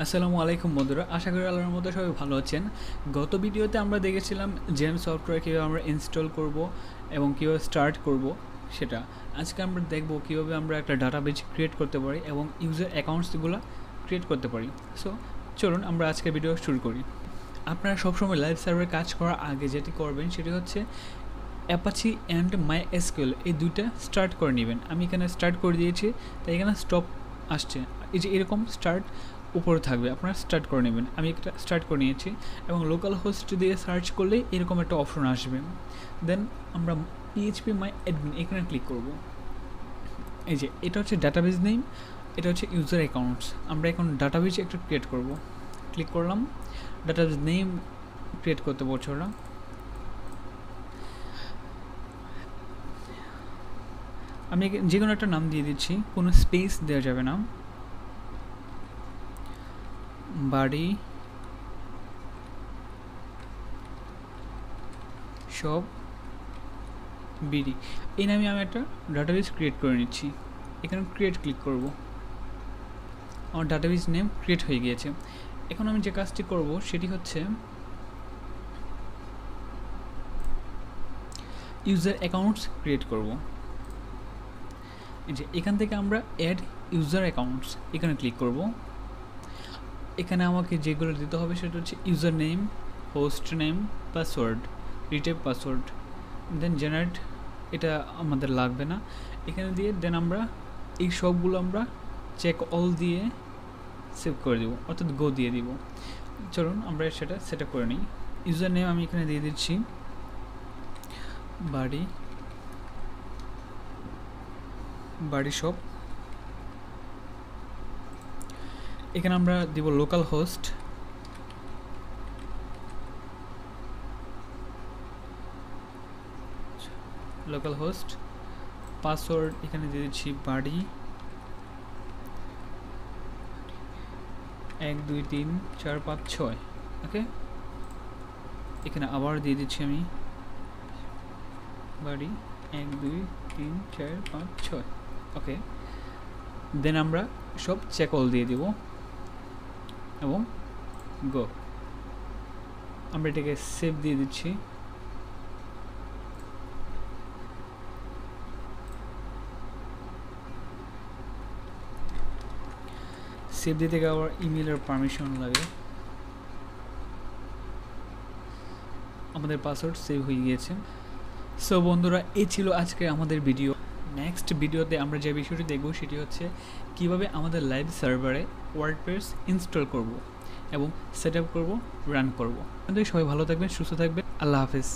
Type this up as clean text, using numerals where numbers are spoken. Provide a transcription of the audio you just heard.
আসসালামু আলাইকুম বন্ধুরা, আশা করি আল্লাহর মধ্যে সবাই ভালো আছেন। গত ভিডিওতে আমরা দেখেছিলাম Xampp সফটওয়্যার কীভাবে আমরা ইনস্টল করব এবং কীভাবে স্টার্ট করব সেটা। আজকে আমরা দেখব কীভাবে আমরা একটা ডাটাবেজ ক্রিয়েট করতে পারি এবং ইউজার অ্যাকাউন্টসগুলো ক্রিয়েট করতে পারি। সো চলুন আমরা আজকে ভিডিও শুরু করি। আপনারা সবসময় লাইভ সার্ভারে কাজ করার আগে যেটি করবেন সেটি হচ্ছে অ্যাপাচি অ্যান্ড MySQL এই দুইটা স্টার্ট করে নেবেন। আমি এখানে স্টার্ট করে দিয়েছি, তাই এখানে স্টপ আসছে, এই যে এরকম স্টার্ট উপরে থাকবে, আপনারা স্টার্ট করে নেবেন। আমি একটা স্টার্ট করে নিয়েছি এবং লোকাল হোস্ট দিয়ে সার্চ করলেই এরকম একটা অপশন আসবে। দেন আমরা PHP/admin এখানে ক্লিক করব। এই যে এটা হচ্ছে ডাটাবেজ নেম, এটা হচ্ছে ইউজার অ্যাকাউন্টস। আমরা এখন ডাটাবেজ একটা ক্রিয়েট করব। ক্লিক করলাম, ডাটাবেজ নেম ক্রিয়েট করতে বলছে ওরা। আমি যে কোনো একটা নাম দিয়ে দিচ্ছি, কোনো স্পেস দেওয়া যাবে না। বাড়ি সব বিডি এই নামে আমি একটা ডাটাবেস ক্রিয়েট করে নিচ্ছি। এখানে ক্রিয়েট ক্লিক করব। আমার ডাটাবেস নেম ক্রিয়েট হয়ে গিয়েছে। এখন আমি যে কাজটি করব সেটি হচ্ছে ইউজার অ্যাকাউন্টস ক্রিয়েট করব। এই যে এখান থেকে আমরা অ্যাড ইউজার অ্যাকাউন্টস এখানে ক্লিক করব। এখানে আমাকে যেগুলো দিতে হবে সেটা হচ্ছে user name, host name, password, retype password, then generate, এটা আমাদের লাগবে না এখানে দিয়ে। দেন আমরা এই সবগুলো আমরা চেক অল দিয়ে সেভ করে দেবো, অর্থাৎ গো দিয়ে দিব। চলুন আমরা সেটা সেট আপ করে নিই। ইউজার নেম আমি এখানে দিয়ে দিচ্ছি বাড়ি সব। এখানে আমরা দিব লোকাল হোস্ট, পাসওয়ার্ড এখানে দিয়ে দিচ্ছি বাড়ি 1 2 3 4 5 6। ওকে, এখানে আবার দিয়ে দিচ্ছি আমি বাড়ি 1 2 3 4 5 6। ওকে, দেন আমরা সব চেক অল দিয়ে দিব এবং গো। আমরা এটাকে সেভ দিয়ে দিচ্ছি। সেভ দিতে গেলে আবার ইমেলের পারমিশন লাগে। আমাদের পাসওয়ার্ড সেভ হয়ে গিয়েছে। সো বন্ধুরা, এই ছিল আজকে আমাদের ভিডিও। নেক্সট ভিডিওতে আমরা যে বিষয়টি দেখব সেটি হচ্ছে কিভাবে আমাদের লাইভ সার্ভারে ওয়ার্ডপ্রেস ইনস্টল করব এবং সেট আপ করব, রান করব। সবাই ভালো থাকবেন, সুস্থ থাকবেন। আল্লাহ হাফেজ।